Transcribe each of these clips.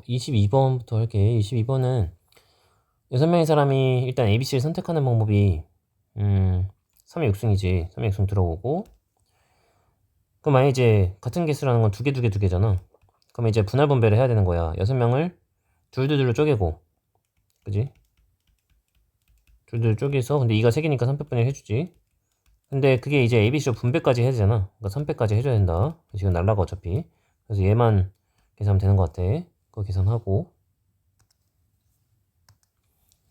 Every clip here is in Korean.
22번부터 할게. 22번은 6명의 사람이 일단 ABC를 선택하는 방법이 3의 6승이지. 3의 6승 들어오고, 그럼 만약 이제 같은 개수라는 건 두 개 잖아. 그럼 이제 분할 분배를 해야 되는 거야. 6명을 둘둘둘로 쪼개고, 그지? 둘둘 쪼개서, 근데 2가 3개니까 3패분을 해주지. 근데 그게 이제 ABC로 분배까지 해야 되잖아. 그러니까 3패까지 해줘야 된다. 지금 날라가 어차피. 그래서 얘만 계산하면 되는 것 같아. 그거 계산하고.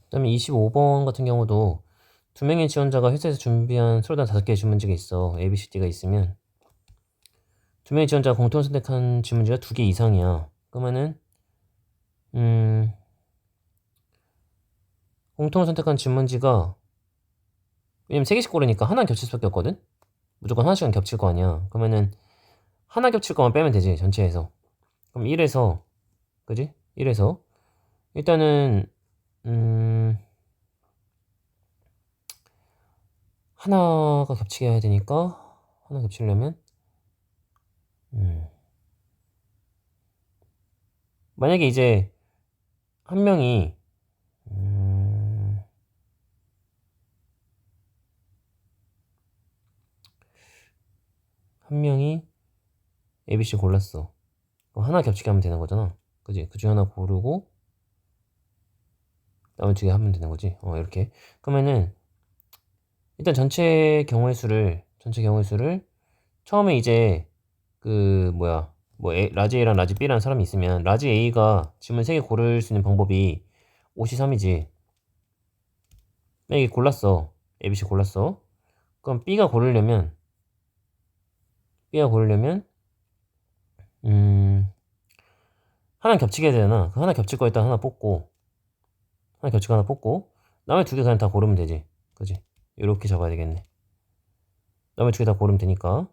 그 다음에 25번 같은 경우도 두 명의 지원자가 회사에서 준비한 서로 다 5개의 질문지가 있어. A, B, C, D가 있으면 두 명의 지원자가 공통 선택한 질문지가 2개 이상이야. 그러면은 공통 선택한 질문지가, 왜냐면 3개씩 고르니까 하나 겹칠 수밖에 없거든? 무조건 하나씩은 겹칠 거 아니야. 그러면은 하나 겹칠 거만 빼면 되지, 전체에서. 그럼 1에서, 그지? 1에서 일단은 하나가 겹치게 해야 되니까, 하나 겹치려면 만약에 이제 한 명이 한 명이 ABC 골랐어. 그럼 하나 겹치게 하면 되는 거잖아. 그지? 그 중에 하나 고르고 나머지 2개 하면 되는 거지. 이렇게. 그러면은 일단 전체 경우의 수를 처음에 이제 그 뭐야 라지 A랑 라지 B라는 사람이 있으면 라지 A가 질문 3개 고를 수 있는 방법이 5C3이지. 만약에 골랐어. ABC 골랐어. 그럼 B가 고르려면 하나 겹치게 해야 되잖아. 그 하나 겹칠 거 일단 하나 뽑고, 나머지 2개 그냥 다 고르면 되지. 그지? 이렇게 잡아야 되겠네. 나머지 2개 다 고르면 되니까.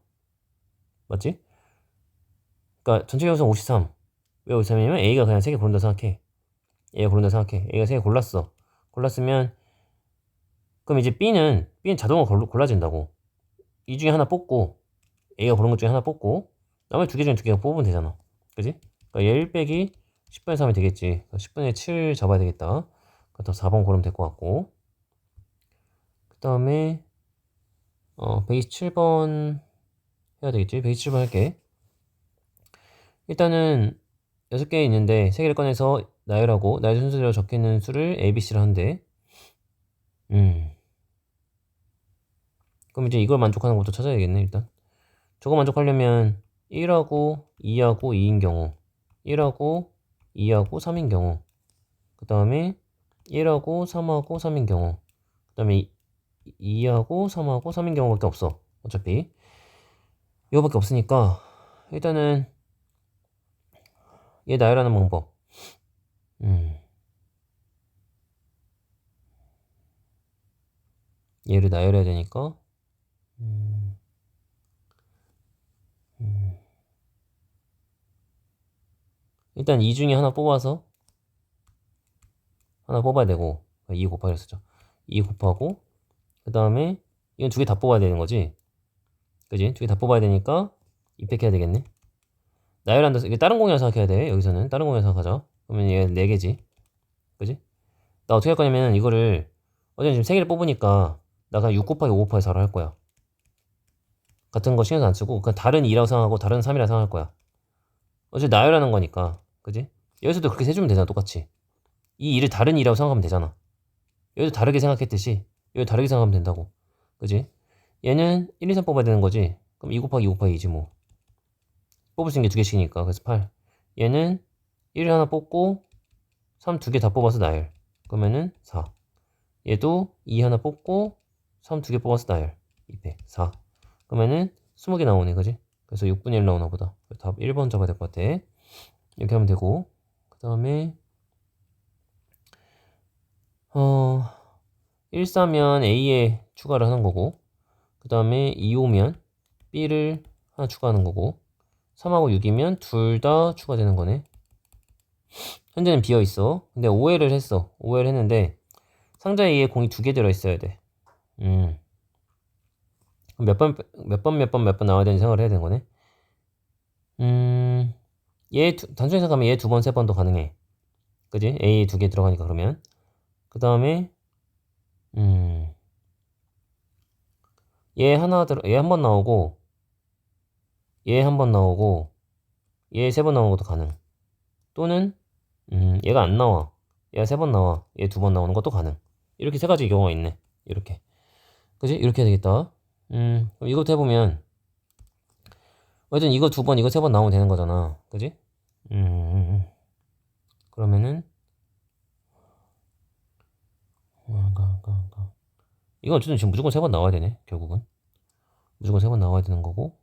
맞지? 그러니까 전체 요소는 53. 왜 53이냐면 A가 그냥 3개 고른다 생각해. A가 3개 골랐어. 골랐으면 그럼 이제 B는 자동으로 골라진다고. 이 중에 하나 뽑고, A가 고른 것 중에 하나 뽑고, 나머지 2개 중에 2개가 뽑으면 되잖아. 그지? 그러니까 얘 1 빼기 10분의 3이 되겠지. 10분의 7 잡아야 되겠다. 그래서 4번 고르면 될 것 같고. 그 다음에 127번 해야 되겠지. 127번 할게. 일단은 6개 있는데 3개를 꺼내서 나열하고 나열 순서대로 적혀있는 수를 A, B, C를 한대. 그럼 이제 이걸 만족하는 것부터 찾아야겠네. 일단 저거 만족하려면 1하고 2하고 2인 경우, 1하고 2하고 3인 경우, 그 다음에 1하고 3하고 3인 경우, 그 다음에 2하고 3하고 3인 경우밖에 없어. 어차피 이거밖에 없으니까 일단은 얘 나열하는 방법. 얘를 나열해야 되니까 일단 이 중에 하나 뽑아서 하나 뽑아야 되고, 2 곱하기를 쓰죠. 2 곱하고 그 다음에 이건 2개 다 뽑아야 되는 거지. 그지? 2개 다 뽑아야 되니까 입력해야 되겠네. 나열한다. 이게 다른 공이라 생각해야 돼. 여기서는 다른 공이라 생각하자. 그러면 얘 4개지. 그지? 나 어떻게 할 거냐면 이거를 어제는 지금 3개를 뽑으니까 나 그냥 6 곱하기 5 곱하기 4로 할 거야. 같은 거 신경 안 쓰고 그냥 다른 2라고 생각하고 다른 3이라고 생각할 거야. 어차피 나열하는 거니까. 그지? 여기서도 그렇게 세주면 되잖아. 똑같이. 이 2를 다른 2라고 생각하면 되잖아. 여기도 다르게 생각했듯이 여기 다르게 생각하면 된다고. 그지? 얘는 1, 2, 3 뽑아야 되는 거지. 그럼 2 곱하기 2 곱하기 2지 뭐. 뽑을 수 있는 게 2개씩이니까. 그래서 8. 얘는 1을 하나 뽑고 3 2개 다 뽑아서 나열. 그러면은 4. 얘도 2 하나 뽑고 3 2개 뽑아서 나열. 2패 4. 그러면은 20개 나오네. 그지? 그래서 6분의 1 나오나 보다. 답 1번 잡아야 될 것 같아. 이렇게 하면 되고, 그 다음에 1, 4면 A에 추가를 하는 거고, 그 다음에 2, 5면 B를 하나 추가하는 거고, 3하고 6이면 둘 다 추가되는 거네. 현재는 비어 있어. 근데 오해를 했어. 오해를 했는데 상자 A에 공이 2개 들어 있어야 돼. 몇 번 나와야 되는 생각을 해야 되는 거네. 단순히 생각하면 얘 2번, 3번도 가능해. 그지? A 2개 들어가니까 그러면. 그 다음에, 얘 한 번 나오고, 얘 한 번 나오고, 얘 3번 나오는 것도 가능. 또는, 얘가 안 나와. 얘가 3번 나와. 얘 2번 나오는 것도 가능. 이렇게 3가지 경우가 있네. 이렇게. 그지? 이렇게 해야 되겠다. 그럼 이것도 해보면, 어쨌든 이거 2번, 이거 3번 나오면 되는 거잖아. 그지? 그러면은, 이건 어쨌든 지금 무조건 3번 나와야 되네. 결국은. 무조건 3번 나와야 되는 거고.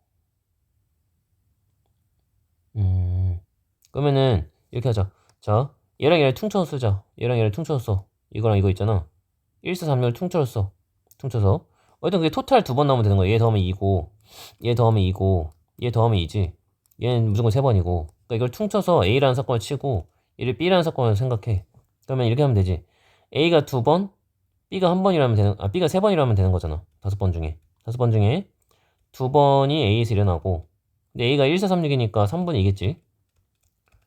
그러면은, 이렇게 하자. 자, 얘랑 얘를 퉁쳐서 쓰자. 얘랑 얘를 퉁쳐서 써. 이거랑 이거 있잖아. 1, 4, 3, 6을 퉁쳐서 써. 퉁쳐서. 어쨌든 그게 토탈 2번 나오면 되는 거야. 얘 더하면 2고, 얘 더하면 2고, 얘 더하면 2지. 얘는 무조건 3번이고. 그러니까 이걸 퉁쳐서 A라는 사건을 치고, 얘를 B라는 사건을 생각해. 그러면 이렇게 하면 되지. A가 2번, B가 한 번이라면 B가 3번이라면 되는 거잖아. 5번 중에. 5번 중에 2번이 A에서 일어나고, 근데 A가 1, 4, 3, 6이니까 3분의 2겠지.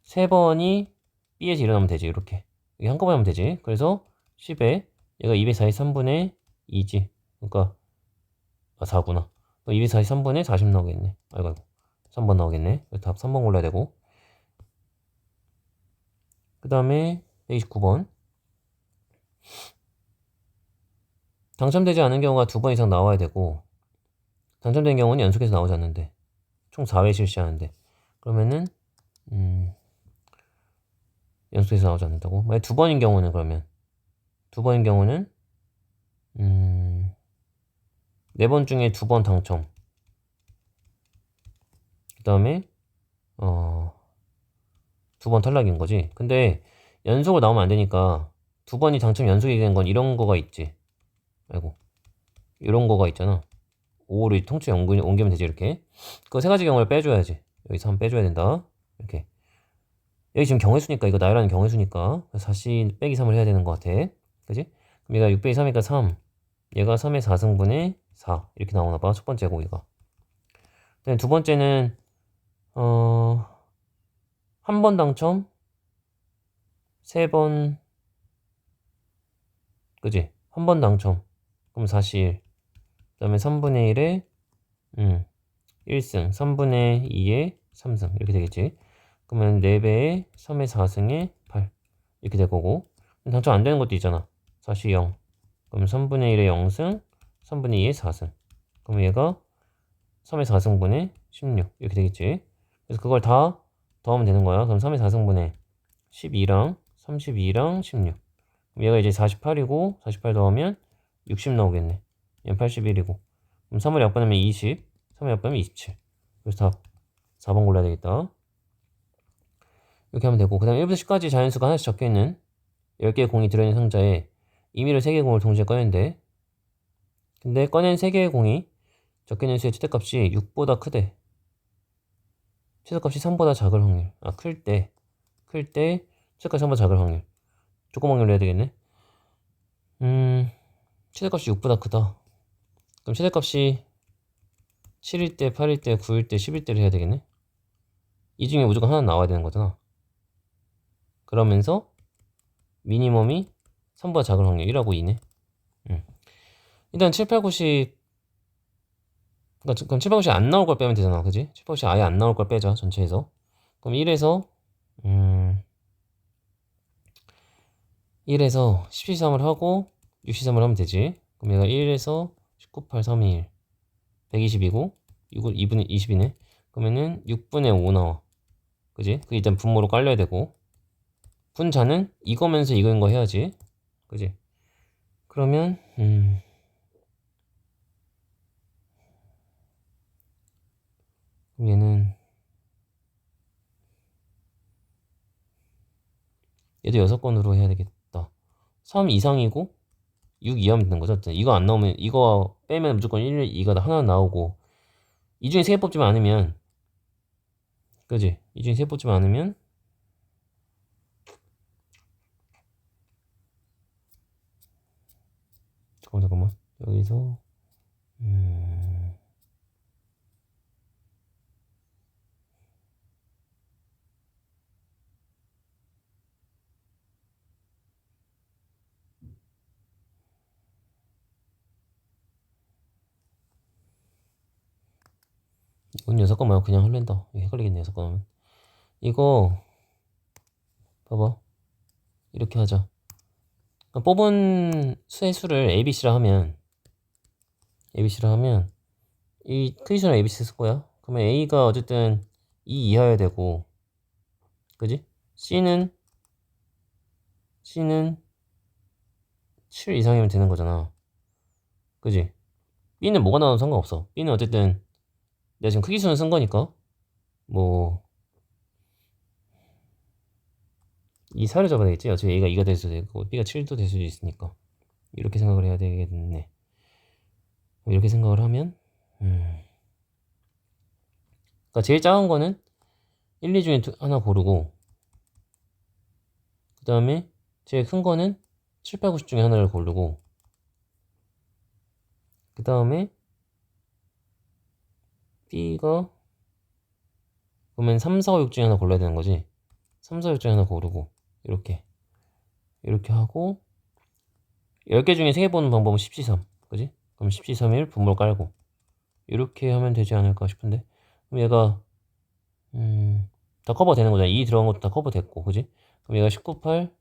3번이 B에서 일어나면 되지. 이렇게. 이게 한꺼번에 하면 되지. 그래서 10에 얘가 243분의 2지. 그러니까 4구나. 243분의 40 나오겠네. 아이고 3번 나오겠네. 그래서 답 3번 골라야 되고. 그 다음에 129번. 당첨되지 않은 경우가 2번 이상 나와야 되고, 당첨된 경우는 연속해서 나오지 않는데, 총 4회 실시하는데, 그러면은 연속해서 나오지 않는다고? 만약 2번인 경우는 그러면 2번인 경우는 4번 중에 2번 당첨. 그 다음에 2번 탈락인 거지. 근데 연속으로 나오면 안 되니까 2번이 당첨 연속이 된 건 이런 거가 있지. 아이고, 이런 거가 있잖아. 5를 통째 옮기면 되지. 이렇게. 그 3가지 경우를 빼줘야지. 여기서 한번 빼줘야 된다. 이렇게. 여기 지금 경회수니까, 이거 나열하는 경회수니까 4시 빼기 3을 해야 되는 것 같아. 그지? 그럼 얘가 6 빼기 3이니까 3. 얘가 3의 4승분의 4 이렇게 나오나 봐. 첫 번째고 얘가. 두 번째는 한 번 당첨, 3번, 그지? 한 번 당첨. 그럼 41. 그 다음에 3분의 1에 1승, 3분의 2에 3승 이렇게 되겠지. 그러면 4배에 3의 4승에 8 이렇게 될 거고, 당첨 안 되는 것도 있잖아. 4시 0. 그럼 3분의 1에 0승, 3분의 2에 4승. 그럼 얘가 3의 4승분의 16 이렇게 되겠지. 그래서 그걸 다 더하면 되는 거야. 그럼 3의 4승분의 12랑 32랑 16. 그럼 얘가 이제 48이고 48 더하면 60 나오겠네. 얘는 81이고. 그럼 3을 약분하면 20, 3을 약분하면 27. 그래서 답 4번 골라야 되겠다. 이렇게 하면 되고, 그 다음에 1부터 10까지 자연수가 하나씩 적혀있는 10개의 공이 들어있는 상자에 임의로 3개의 공을 동시에 꺼낸대. 근데 꺼낸 3개의 공이 적혀있는 수의 최대값이 6보다 크대. 최대값이 3보다 작을 확률. 클 때 최대값이 3보다 작을 확률. 조건 확률로 해야 되겠네. 최대값이 6보다 크다. 그럼 최대값이 7일 때, 8일 때, 9일 때, 10일 때를 해야 되겠네. 이 중에 무조건 하나 나와야 되는 거잖아. 그러면서 미니멈이 3보다 작을 확률 1하고 2네. 일단 7, 8, 9, 10. 그럼 7, 8, 9, 10 안 나올 걸 빼면 되잖아. 그지? 7, 8, 9, 10 아예 안 나올 걸 빼자. 전체에서. 그럼 1에서 13을 하고 63을 하면 되지. 그럼 얘가 1에서 19, 8, 3, 2, 1. 120이고 2분의 20이네. 그러면은 6분의 5 나와. 그지? 그 일단 분모로 깔려야 되고, 분자는 이거면서 이거인 거 해야지. 그지? 그러면 얘는 얘도 6건으로 해야 되겠다. 3 이상이고 6 이하면 되는 거죠. 이거 안 나오면, 이거 빼면 무조건 1, 2가 하나 나오고, 이 중에 3개 뽑지만 않으면, 그지? 이 중에 3개 뽑지만 않으면, 잠깐만. 여기서 이건 6건 그냥 할랜다. 이거 헷갈리겠네 6건. 이거 봐봐. 이렇게 하자. 그러니까 뽑은 수의 수를 ABC라 하면 이 크기수는 ABC 쓸 거야. 그러면 A가 어쨌든 2 이하여야 되고, 그지? C는 7 이상이면 되는 거잖아. 그지? B는 뭐가 나와도 상관없어. B는 어쨌든 내가 지금 크기수는 쓴 거니까 뭐 이 사를 잡아야 되겠지? 어차피 A가 2가 될 수도 있고 B가 7도 될 수도 있으니까 이렇게 생각을 해야 되겠네. 이렇게 생각을 하면 그러니까 제일 작은 거는 1, 2 중에 하나 고르고, 그 다음에 제일 큰 거는 7, 8, 90 중에 하나를 고르고, 그 다음에 B가 그러면 3, 4, 5, 6 중에 하나 골라야 되는 거지. 3, 4, 6 중에 하나 고르고 이렇게 하고 10개 중에 3개 보는 방법은 10C3, 그지? 그럼 10C3일 분모를 깔고 이렇게 하면 되지 않을까 싶은데, 그럼 얘가 다 커버 되는 거잖아. 2 들어간 것도 다 커버 됐고, 그지? 그럼 얘가 19, 8,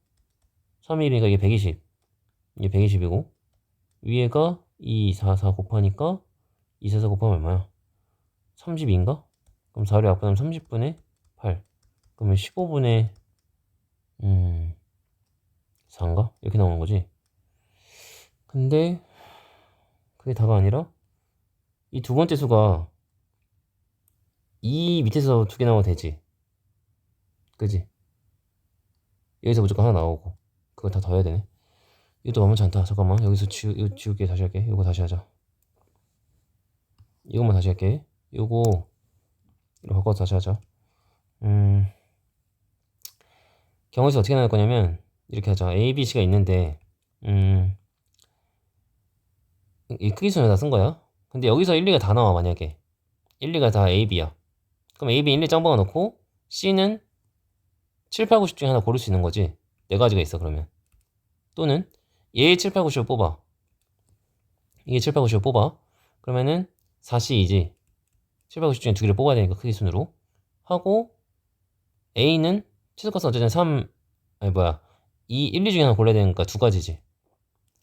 3일이니까 이게 120, 이게 120이고 위에가 2, 4, 4 곱하니까 2, 4, 4 곱하면 얼마야? 32인가? 그럼 4를 약분하면 30분의 8. 그러면 15분의 4인가? 이렇게 나오는 거지. 근데 그게 다가 아니라 이 두 번째 수가 이 밑에서 두 개 나오면 되지. 그지? 여기서 무조건 하나 나오고 그걸 다 더해야 되네. 이것도 만만치 않다. 잠깐만, 여기서 이거 지울게. 다시 할게. 이거 다시 하자. 이것만 다시 할게. 요거 이거 바꿔서 다시 하자. 경우에서 어떻게 나올 거냐면 이렇게 하자. A, B, C가 있는데 이 크기수는 다 쓴 거야. 근데 여기서 1, 2가 다 나와. 만약에 1, 2가 다 A, B야. 그럼 A, B 1, 2 짱박아 놓고 C는 7, 8, 90 중에 하나 고를 수 있는 거지. 네 가지가 있어 그러면. 또는 얘 7, 8, 90을 뽑아. 이게 7, 8, 90을 뽑아. 그러면은 4C이지. 7, 8, 90 중에 두 개를 뽑아야 되니까 크기순으로 하고, A는 최소값은 어쨌든 3, 아니 뭐야, 2, 1, 2 중에 하나 골라야 되니까 두 가지지.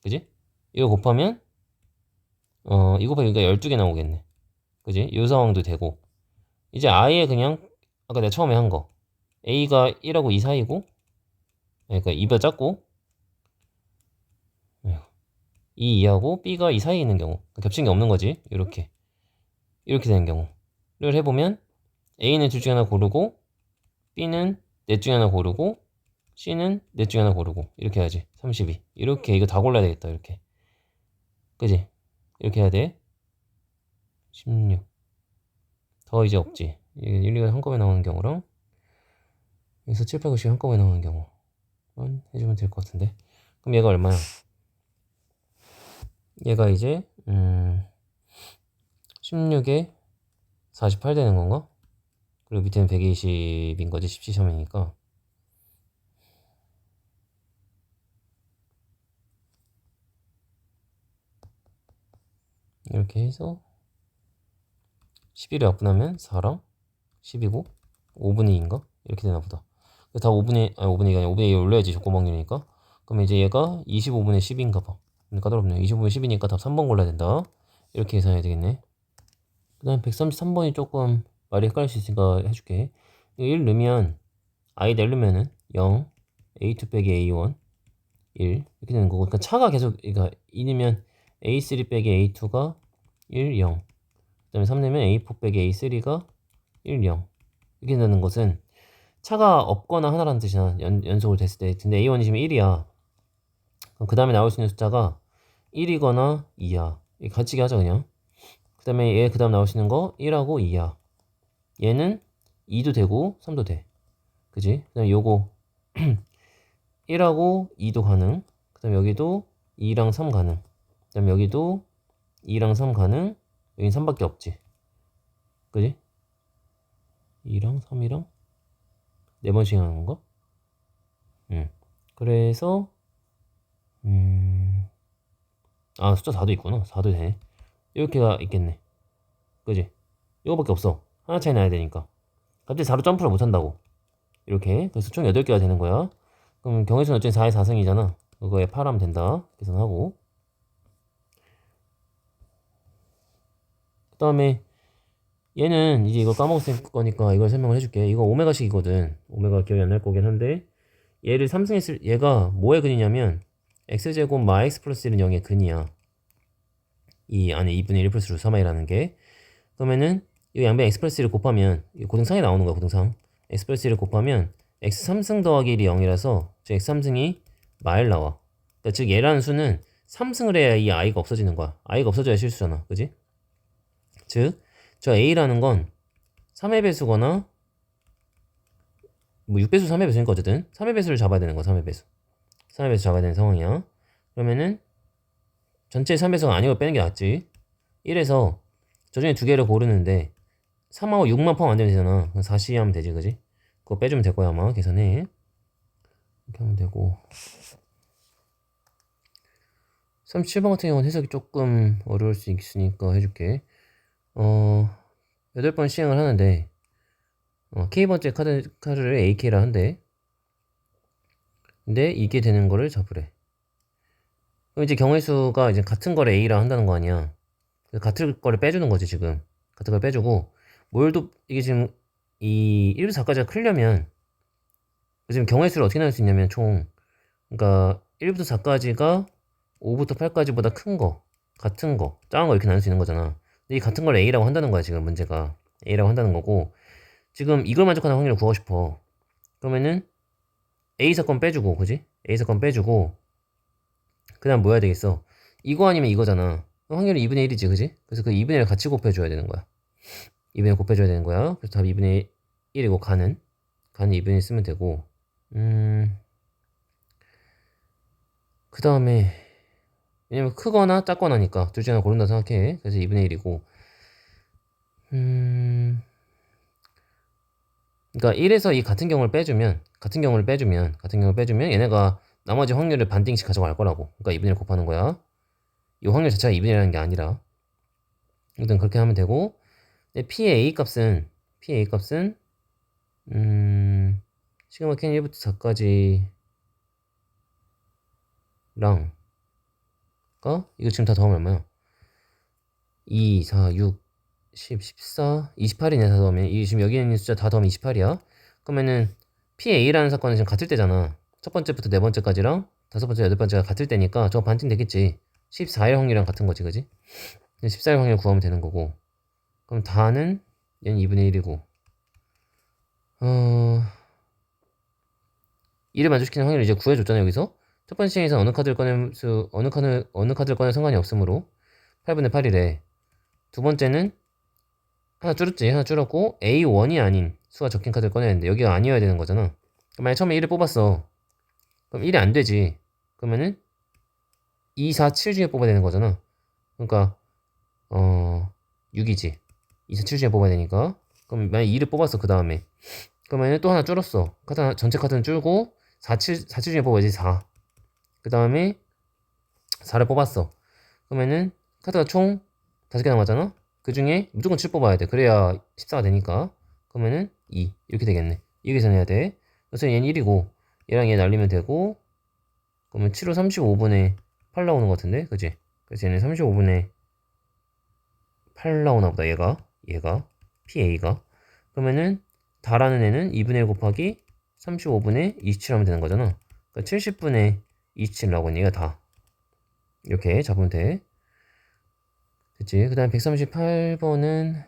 그지? 이거 곱하면 이거 곱하니까 12개 나오겠네. 그지? 이 상황도 되고. 이제 아예 그냥 아까 내가 처음에 한 거 A가 1하고 2 사이고, 그러니까 2보다 작고 2, 2하고 B가 2 사이에 있는 경우, 겹친 게 없는 거지. 이렇게 되는 경우를 해보면 A는 둘 중에 하나 고르고, B는 넷 중에 하나 고르고, C는 넷 중에 하나 고르고, 이렇게 해야지. 32 이렇게. 이거 다 골라야 되겠다. 이렇게. 그지? 이렇게 해야 돼. 16 더 이제 없지. 1, 2가 한꺼번에 나오는 경우랑 여기서 7, 8, 9이 한꺼번에 나오는 경우 해주면 될 것 같은데. 그럼 얘가 얼마야? 얘가 이제 16에 48 되는 건가? 그리고 밑에는 120인 거지. 17점이니까. 이렇게 해서 11을 약분하면 4랑 10이고 5분의 2인가? 이렇게 되나 보다. 다 5분의 5분의 2가 아니라 5분의 2 올려야지. 조건방률이니까. 그럼 이제 얘가 25분의 10인가 봐. 까다롭네요. 25분의 10이니까 답 3번 골라야 된다. 이렇게 계산해야 되겠네. 그 다음 133번이 조금 말이 헷갈릴 수 있으니까 해줄게. 1 넣으면 i다 1 넣으면은 0, a2 빼기 a1 1 이렇게 되는 거고, 그러니까 차가 계속, 그러니까 2 넣으면 a3 빼기 a2가 1, 0. 그 다음에 3 넣으면 a4 빼기 a3가 1, 0. 이렇게 되는 것은 차가 없거나 하나라는 뜻이야. 연속으로 됐을 때. 근데 a1이시면 1이야. 그럼 그 다음에 나올 수 있는 숫자가 1이거나 2야. 같이게 하자 그냥. 그 다음에 얘 그 다음 나올 수 있는 거 1하고 2야. 얘는 2도 되고 3도 돼. 그지? 그 다음에 요거 1하고 2도 가능. 그 다음에 여기도 2랑 3 가능. 그 다음에 여기도 2랑 3 가능. 여긴 3밖에 없지. 그지? 2랑 3이랑 4번씩 하는 건가? 그래서 숫자 4도 있구나. 4도 되네. 이렇게가 있겠네. 그지? 이거밖에 없어. 하나 차이 나야 되니까. 갑자기 4로 점프를 못한다고. 이렇게. 그래서 총 8개가 되는 거야. 그럼 경우수는 어쨌든 4의 4승이잖아. 그거에 8 하면 된다. 계산하고. 그 다음에 얘는 이제 이거 까먹었을 거니까 이걸 설명을 해줄게. 이거 오메가식이거든. 오메가 기억이 안 날 거긴 한데 얘를 3승했을 얘가 뭐의 근이냐면 x제곱 마 x 플러스 1은 0의 근이야. 이 안에 2분의 1 플러스 루트 3i라는 게. 그러면은 이 양변 x 플러스 1을 곱하면 고등상에 나오는 거야. 고등상. x 플러스 1을 곱하면 x 3승 더하기 1이 0이라서 즉 x 3승이 마일 나와. 그러니까 즉 얘라는 수는 3승을 해야 이 i가 없어지는 거야. i가 없어져야 실수잖아. 그지? 즉 저 a라는 건 3의 배수거나 뭐 6배수 3의 배수니까 어쨌든 3의 배수를 잡아야 되는 거야. 3의 배수. 3의 배수 잡아야 되는 상황이야. 그러면은 전체 3배수가 아니고 빼는 게 낫지. 1에서 저 중에 두 개를 고르는데 3하고 6만 포함 안 되면 되잖아. 4C 하면 되지, 그지? 그거 빼주면 될 거야, 아마. 계산해. 이렇게 하면 되고. 37번 같은 경우는 해석이 조금 어려울 수 있으니까 해줄게. 8번 시행을 하는데, K번째 카드를 AK라 한대. 근데 이게 되는 거를 잡으래. 그럼 이제 경우의 수가 이제 같은 거를 A라 한다는 거 아니야. 같은 거를 빼주는 거지, 지금. 같은 걸 빼주고, 이게 지금 이 1부터 4까지가 크려면, 지금 경우의 수를 어떻게 나눌 수 있냐면, 그러니까 1부터 4까지가 5부터 8까지보다 큰 거, 같은 거, 작은 거 이렇게 나눌 수 있는 거잖아. 근데 이 같은 걸 A라고 한다는 거야, 지금 문제가. A라고 한다는 거고, 지금 이걸 만족하는 확률을 구하고 싶어. 그러면은 A 사건 빼주고, 그지? A 사건 빼주고, 그 다음 뭐 해야 되겠어? 이거 아니면 이거잖아. 그럼 확률이 2분의 1이지, 그지? 그래서 그 2분의 1을 같이 곱해줘야 되는 거야. 2분의 1 곱해줘야 되는 거야. 그래서 답이 2분의 1이고, 가는 2분의 1 쓰면 되고, 그 다음에, 왜냐면 크거나 작거나니까 둘 중에 하나 고른다 생각해. 그래서 2분의 1이고, 그러니까 1에서 이 같은 경우를 빼주면 얘네가 나머지 확률을 반띵씩 가져갈 거라고. 그러니까 2분의 1 곱하는 거야. 이 확률 자체가 2분의 1이라는 게 아니라. 일단 그렇게 하면 되고, 근데 P의 A 값은, 시그마 캔 1부터 4까지랑, 이거 지금 다 더하면 얼마야? 2, 4, 6, 10, 14, 28이네, 다 더하면. 지금 여기 있는 숫자 다 더하면 28이야. 그러면은, PA라는 사건은 지금 같을 때잖아. 첫 번째부터 네 번째까지랑 다섯 번째, 여덟 번째가 같을 때니까 저거 반띵 되겠지. 14일 확률이랑 같은 거지, 그지? 14일 확률 구하면 되는 거고. 그럼 다는 얘는 2분의 1이고. 2를 만족시키는 확률을 이제 구해줬잖아, 여기서. 첫 번째 시행에서 어느 카드를 꺼내 상관이 없으므로 8분의 8이래. 두 번째는 하나 줄었지. 하나 줄었고 A1이 아닌 수가 적힌 카드를 꺼내야 되는데 여기가 아니어야 되는 거잖아. 그럼 만약 처음에 1을 뽑았어. 그럼 1이 안 되지. 그러면은 2, 4, 7 중에 뽑아야 되는 거잖아. 그러니까 6이지. 2, 4, 7 중에 뽑아야 되니까. 그럼 만약 2를 뽑았어. 그 다음에 그러면은 또 하나 줄었어. 전체 카드는 줄고 4, 7 중에 뽑아야지. 4. 그 다음에 4를 뽑았어. 그러면은 카드가 총 5개 남았잖아. 그 중에 무조건 7 뽑아야 돼. 그래야 14가 되니까. 그러면은 2 이렇게 되겠네. 이 계산해야 돼. 그래서 얘는 1이고 얘랑 얘 날리면 되고, 그러면 7호 35분의 8 나오는 것 같은데, 그치? 그래서 얘는 35분의 8 나오나 보다. 얘가 PA가. 그러면은 다라는 애는 2분의 1 곱하기 35분의 27 하면 되는 거잖아. 그러니까 70분의 27 나오고 얘가 다 이렇게 잡으면 돼. 됐지? 그 다음 138번은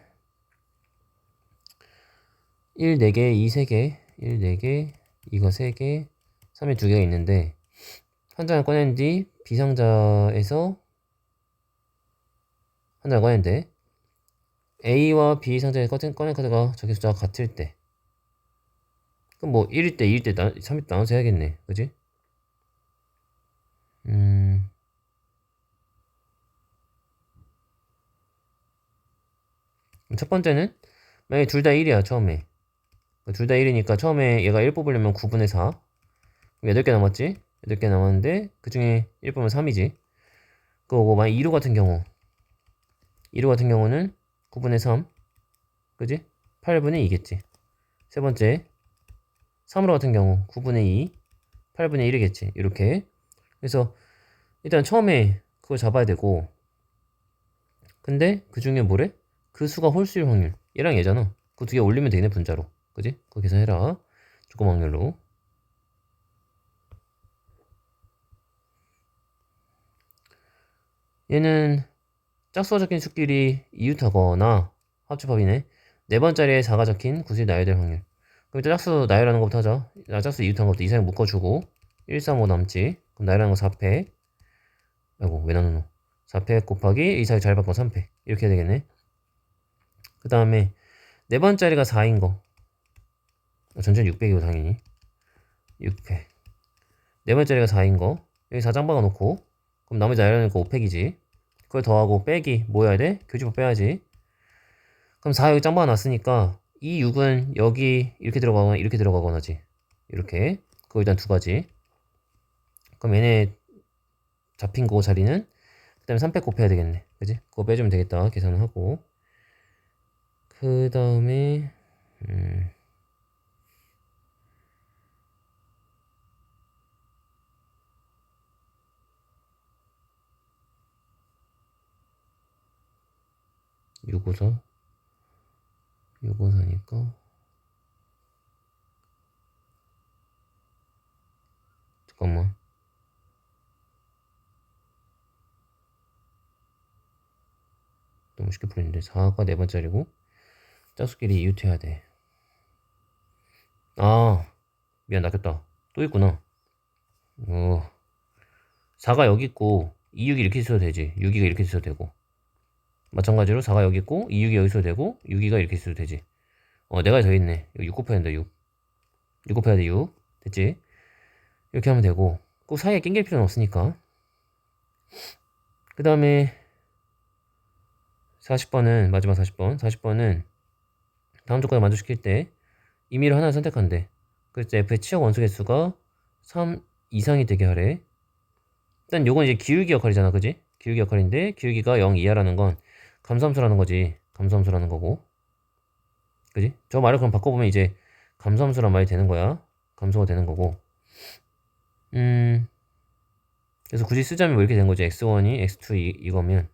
1 4개, 2 3개, 1 4개, 이거 3개, 3이 2개가 있는데 한 장을 꺼낸 뒤 B상자에서 한 장을 꺼낸대. A와 B 상자에 꺼낸 카드가 저기 숫자가 같을 때. 그럼 뭐 1일 때, 2일 때, 3일 때 나눠서 해야겠네. 그지? 첫 번째는 만약에 둘 다 1이야 처음에. 둘 다 1이니까 처음에 얘가 1 뽑으려면 9분의 4. 그럼 8개 남았지? 8개 남았는데 그 중에 1 뽑으면 3이지. 그거고 만약 2루 같은 경우는 9분의 3. 그지? 8분의 2겠지. 세 번째 3으로 같은 경우 9분의 2, 8분의 1이겠지. 이렇게. 그래서 일단 처음에 그걸 잡아야 되고, 근데 그 중에 뭐래? 그 수가 홀수일 확률. 얘랑 얘잖아. 그 두 개 올리면 되네, 분자로. 그지? 그거 계산해라. 조건 확률로. 얘는 짝수가 적힌 수끼리 이웃하거나 합집합이네. 네 번짜리에 4가 적힌 구수에 나열될 확률. 그럼 일단 짝수 나열하는 것부터 하자. 짝수 이웃한 것부터 이상을 묶어주고 1, 3, 5 남지. 그럼 나열하는 거 4패. 아이고 왜 나누노. 4패 곱하기 이상이 잘 바꿔 3패. 이렇게 해야 되겠네. 그 다음에 네 번짜리가 4인 거. 전체는 600이고 당연히 6패. 네 번짜리가 4인 거. 여기 4장 박아놓고 그럼 나머지 나열하는 거 5팩이지. 그걸 더하고 빼기 뭐 해야 돼? 교집합 빼야지. 그럼 4 여기 짱 박아놨으니까 이 6은 여기 이렇게 들어가거나 이렇게 들어가거나지. 이렇게. 그거 일단 두 가지. 그럼 얘네 잡힌 거 자리는 그 다음에 3팩 곱해야 되겠네. 그지? 그거 빼주면 되겠다. 계산을 하고. 그 다음에 654 654니까 잠깐만. 너무 쉽게 풀리는데 4가 네 번짜리고 짝수끼리 이웃해야 돼. 아 미안 낚였다. 또 있구나. 4가 여기 있고 2, 6이 이렇게 있어도 되지. 6이가 이렇게 있어도 되고 마찬가지로 4가 여기 있고 2, 6이 여기 있어도 되고 6이가 이렇게 있어도 되지. 내가 더 있네. 이거 6 곱해야 된다. 6 곱해야 돼. 6 됐지? 이렇게 하면 되고 꼭 사이에 낑길 필요는 없으니까. 그 다음에 40번은 마지막 40번은 다음 조건을 만족시킬 때 임의로 하나를 선택한대. 그래서 f의 치역 원소 개수가 3 이상이 되게 하래. 일단 요건 이제 기울기 역할이잖아, 그지? 기울기 역할인데 기울기가 0 이하라는 건 감소함수라는 거지. 감소함수라는 거고, 그지? 저 말을 그럼 바꿔보면 이제 감소함수란 말이 되는 거야. 감소가 되는 거고. 그래서 굳이 쓰자면 뭐 이렇게 된 거지. x1이 x2 이거면,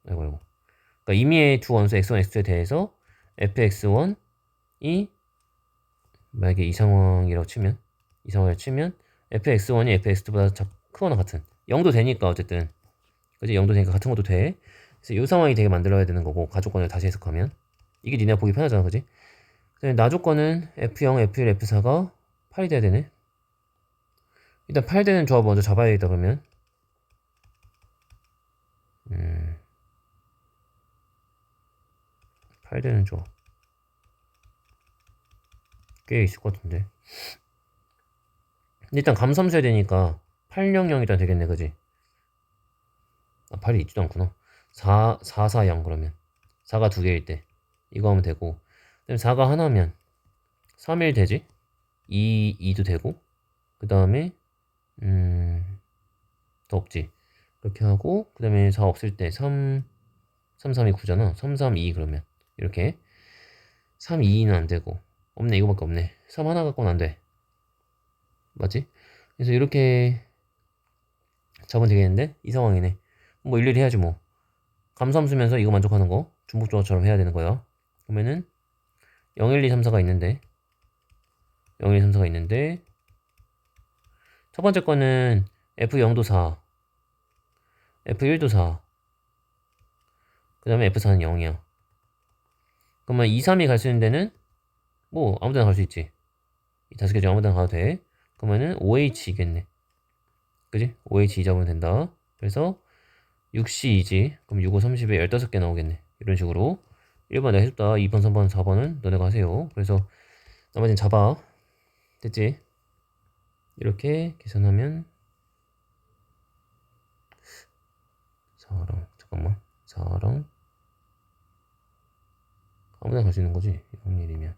아이고. 그러니까 임의의 두 원소 x1, x2에 대해서 fx1이 만약에 이 상황이라고 치면 fx1이 fx2보다 크거나 같은 0도 되니까 어쨌든 그지 0도 되니까 같은 것도 돼. 그래서 이 상황이 되게 만들어야 되는 거고 가조건을 다시 해석하면 이게 니네가 보기 편하잖아, 그지? 나 조건은 f0, f1, f4가 8이 돼야 되네. 일단 8 되는 조합 먼저 잡아야겠다. 그러면 8 되는 조합 꽤 있을 것 같은데. 일단 감섬수해야 되니까 800 일단 되겠네, 그지? 8이 있지도 않구나. 440 그러면 4가 두 개일 때 이거 하면 되고, 그다음에 4가 하나면 3일 되지? 2도 되고, 그 다음에 더 없지. 그렇게 하고 그 다음에 4 없을 때 3, 3이 9잖아. 3, 3, 2 그러면 이렇게 3, 2는 안 되고 없네. 이거밖에 없네. 3 하나 갖고는 안 돼. 맞지? 그래서 이렇게 잡으면 되겠는데 이 상황이네. 뭐 일일이 해야지 뭐. 감소함수면서 이거 만족하는 거 중복조합처럼 해야 되는 거야. 그러면은 0, 1, 2, 3, 4가 있는데 0, 1, 2, 3, 4가 있는데 첫 번째 거는 F0도 4, F1도 4, 그 다음에 F4는 0이야. 그러면 2, 3이 갈 수 있는 데는 뭐 아무 데나 갈 수 있지. 이 다섯 개 중 아무 데나 가도 돼. 그러면은 OH이겠네. 그지? OH 잡으면 된다. 그래서 6C2지. 그럼 6, 5, 30에 15개 나오겠네. 이런 식으로 1번 내가 해줬다. 2번, 3번, 4번은 너네가 하세요. 그래서 나머지는 잡아. 됐지? 이렇게 계산하면 4랑 잠깐만 4랑 아무데나 갈 수 있는 거지. 0일이면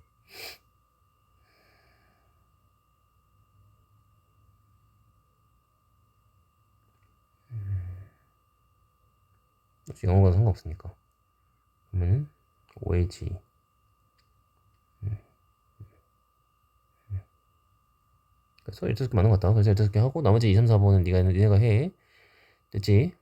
영어가 상관없으니까. 그러면은 OH 그래서 15개 맞는 것 같다. 그래서 15개 하고 나머지 2, 3, 4번은 니네가 해. 됐지?